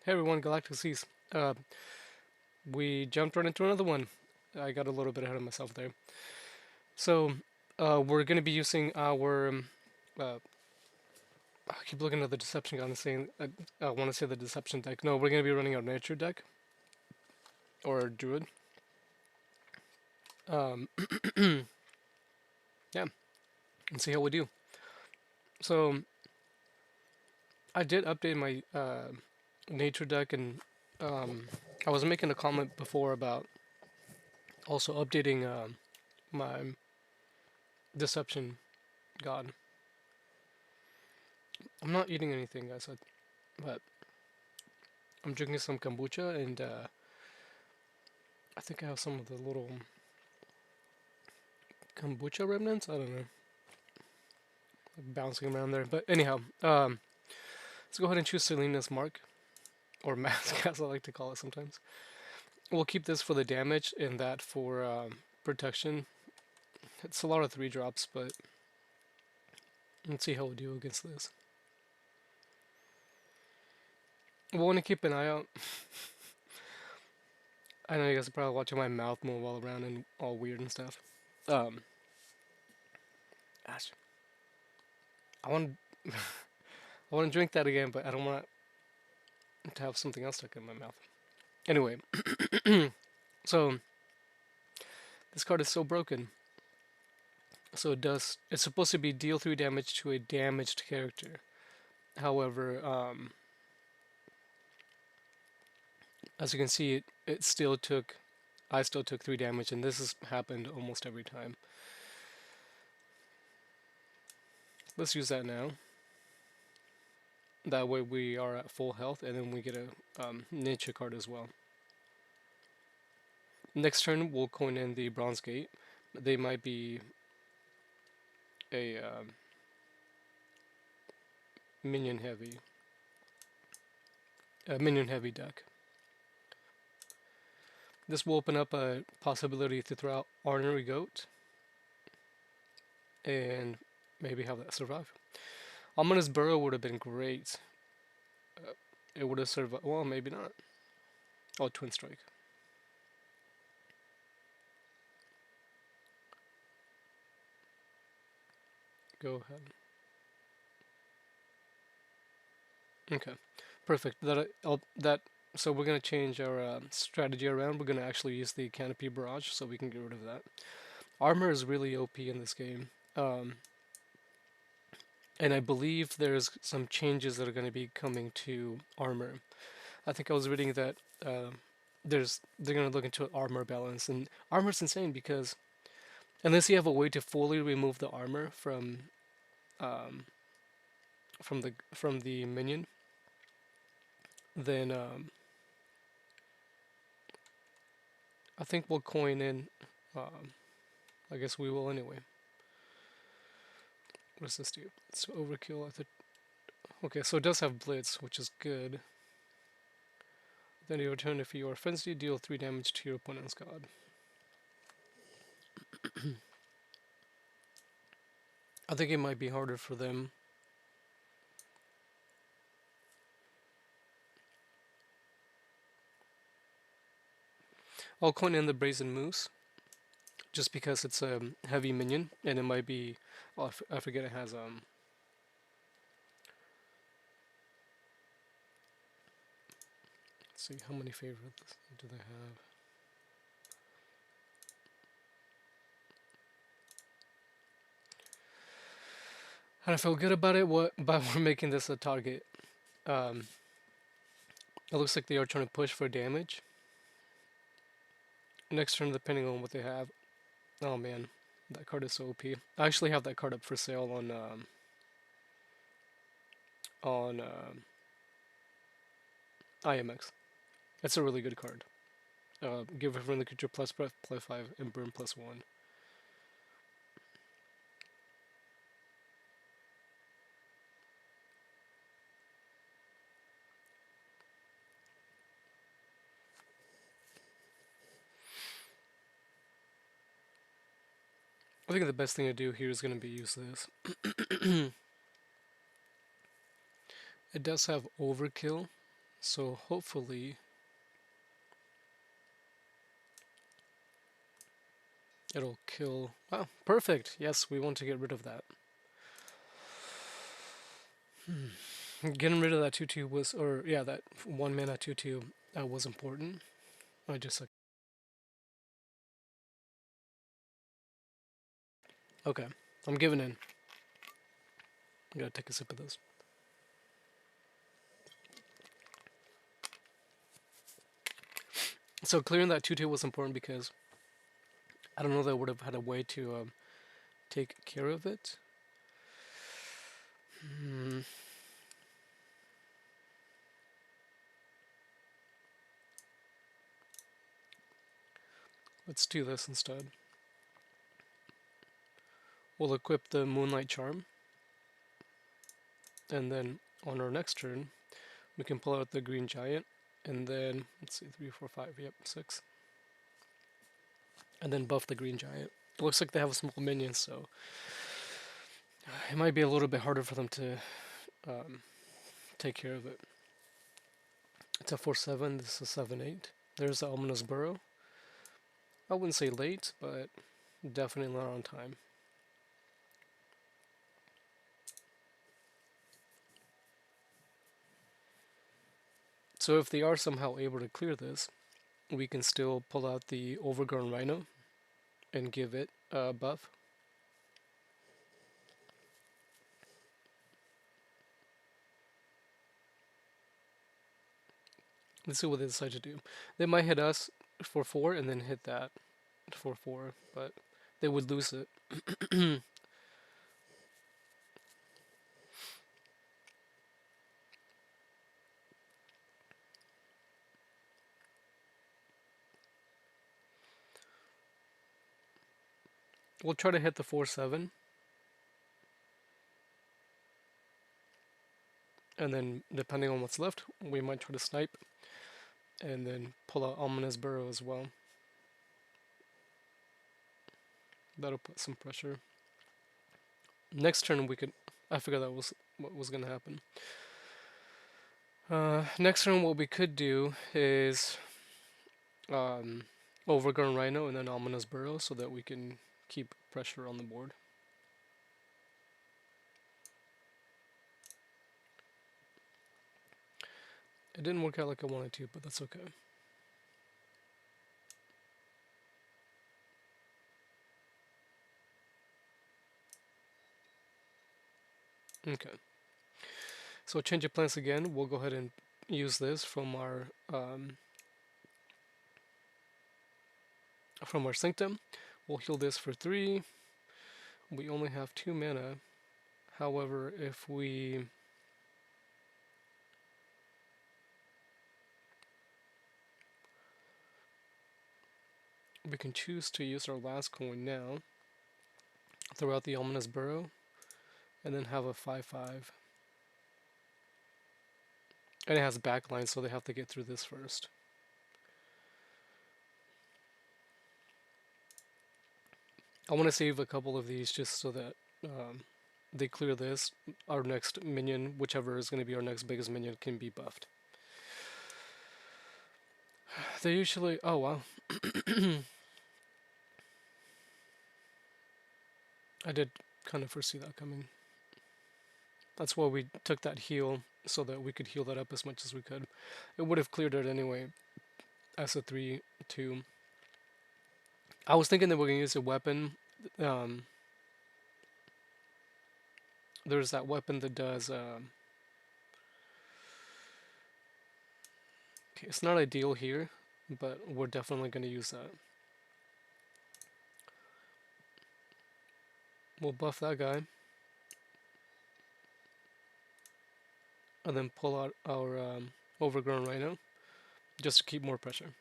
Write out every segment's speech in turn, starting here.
Hey everyone, Galactic Seas. Uh, we jumped right into another one. I got a little bit ahead of myself there. So, we're going to be using our. Uh, I keep looking at the Deception God and saying, I want to say the Deception deck. No, we're going to be running our Nature deck, or Druid. Um, yeah, and see how we do. So, I did update my Nature deck, and I was making a comment before about also updating my Deception God. I'm not eating anything, guys, but I'm drinking some kombucha, and I think I have some of the little kombucha remnants. I don't know, like bouncing around there. But anyhow, let's go ahead and choose Selena's Mark, or Mask, as I like to call it sometimes. We'll keep this for the damage and that for protection. It's a lot of 3 drops, but let's see how we do against this. We'll want to keep an eye out. I know you guys are probably watching my mouth move all around and all weird and stuff. Um, gosh, I want I want to drink that again, but I don't want to have something else stuck in my mouth. Anyway, so this card is so broken. So it's supposed to be deal 3 damage to a damaged character. However, as you can see, I still took 3 damage, and this has happened almost every time. Let's use that now. That way we are at full health, and then we get a nature card as well. Next turn, we'll coin in the Bronze Gate. They might be a minion heavy, minion heavy deck. This will open up a possibility to throw out Ornery Goat and maybe have that survive. Ominous Burrow would have been great. It would have survived. Well, maybe not. Oh, Twin Strike. Go ahead. Okay, perfect. That. So we're gonna change our strategy around. We're gonna actually use the Canopy Barrage, so we can get rid of that. Armor is really OP in this game. And I believe there's some changes that are going to be coming to armor. I think I was reading that they're going to look into armor balance, and armor's insane because unless you have a way to fully remove the armor um, from the minion, then I think we'll coin in. Um, I guess we will anyway. What does this do? It's overkill. Okay, so it does have blitz, which is good. Then you return if you are frenzy, deal 3 damage to your opponent's god. I think it might be harder for them. I'll coin in the Brazen Moose, just because it's a heavy minion, and it might be. Oh, I forget it has Let's see how many favorites do they have. And I feel good about it. But we're making this a target. Um, it looks like they are trying to push for damage. Next turn, depending on what they have. Oh man, that card is so OP. I actually have that card up for sale on IMX. It's a really good card. Give a friendly creature plus breath, plus 5, and burn plus 1. I think the best thing to do here is going to be use this. It does have overkill, So hopefully it'll kill. Wow, perfect. Yes, we want to get rid of that. Getting rid of that 2/2 was, or yeah, that 1 mana 2/2 was important. I just like, okay, I'm giving in. I gotta take a sip of this. So clearing that 2/2 was important because I don't know that I would have had a way to take care of it. Hmm. Let's do this instead. We'll equip the Moonlight Charm, and then on our next turn, we can pull out the Green Giant, and then let's see, 3, 4, 5, yep, 6, and then buff the Green Giant. It looks like they have small minions, so it might be a little bit harder for them to take care of it. It's a 4/7. This is 7/8. There's the Ominous Burrow. I wouldn't say late, but definitely not on time. So if they are somehow able to clear this, we can still pull out the Overgrown Rhino and give it a buff. Let's see what they decide to do. They might hit us for 4 and then hit that for 4, but they would lose it. We'll try to hit the 4/7, and then depending on what's left, we might try to snipe and then pull out Ominous Burrow as well. That'll put some pressure. Next turn we could. I figured that was what was gonna happen. Next turn, what we could do is Overgrown Rhino and then Ominous Burrow so that we can keep pressure on the board. It didn't work out like I wanted to, but that's okay. Okay. So change of plans again. We'll go ahead and use this from our Sanctum. We'll heal this for 3. We only have 2 mana. However, if we can choose to use our last coin now, throw out the Ominous Burrow, and then have a 5/5. And it has backline, so they have to get through this first. I want to save a couple of these just so that they clear this. Our next minion, whichever is going to be our next biggest minion, can be buffed. They usually... Oh, wow. I did kind of foresee that coming. That's why we took that heal, so that we could heal that up as much as we could. It would have cleared it anyway as a 3/2. I was thinking that we're going to use a weapon. There's that weapon that does... okay, it's not ideal here, but we're definitely going to use that. We'll buff that guy. And then pull out our Overgrown Rhino, just to keep more pressure.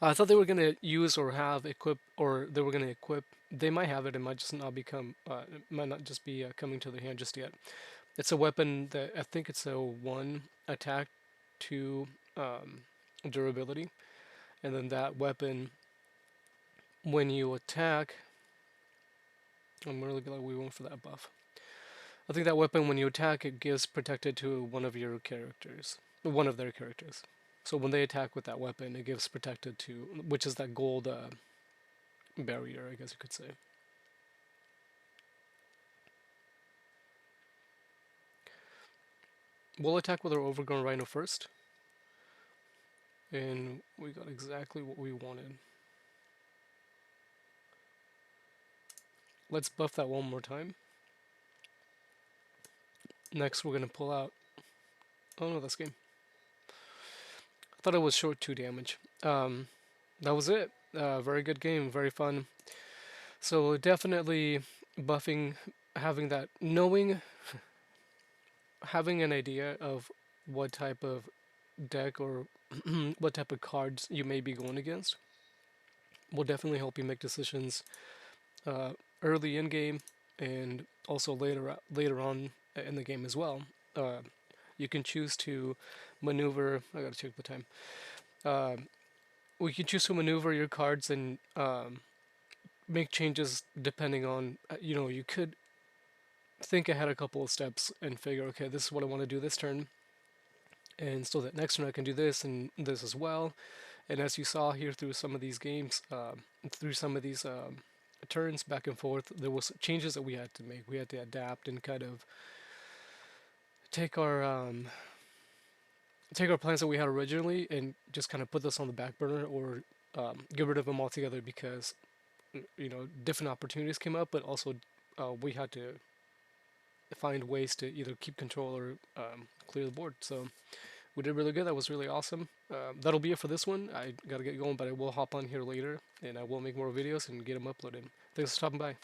I thought they were gonna use or have equip, or they were gonna equip. They might have it. It might just not become. It might not just be coming to their hand just yet. It's a weapon that I think it's a 1 attack, 2 durability, and then that weapon, when you attack, I'm really glad we went for that buff. I think that weapon, when you attack, it gives protected to one of your characters, one of their characters. So when they attack with that weapon, it gives protected to, which is that gold barrier, I guess you could say. We'll attack with our overgrown rhino first, and we got exactly what we wanted. Let's buff that one more time. Next, we're gonna pull out. Oh no, that's game. I thought it was short 2 damage. That was it. Very good game, very fun. So definitely buffing, having that, knowing, having an idea of what type of deck or what type of cards you may be going against will definitely help you make decisions uh, early in game and also later on in the game as well. Uh, you can choose to maneuver. I gotta check the time. Uh, we can choose to maneuver your cards and make changes depending on you could think ahead a couple of steps and figure, okay, this is what I want to do this turn, and so that next turn I can do this and this as well. And as you saw here through some of these games, through some of these turns back and forth, there was changes that we had to make. We had to adapt and kind of take our plans that we had originally and just kind of put this on the back burner or get rid of them altogether because different opportunities came up, but also we had to find ways to either keep control or clear the board. So we did really good. That was really awesome. That'll be it for this one. I gotta get going, but I will hop on here later and I will make more videos and get them uploaded. Thanks for stopping by.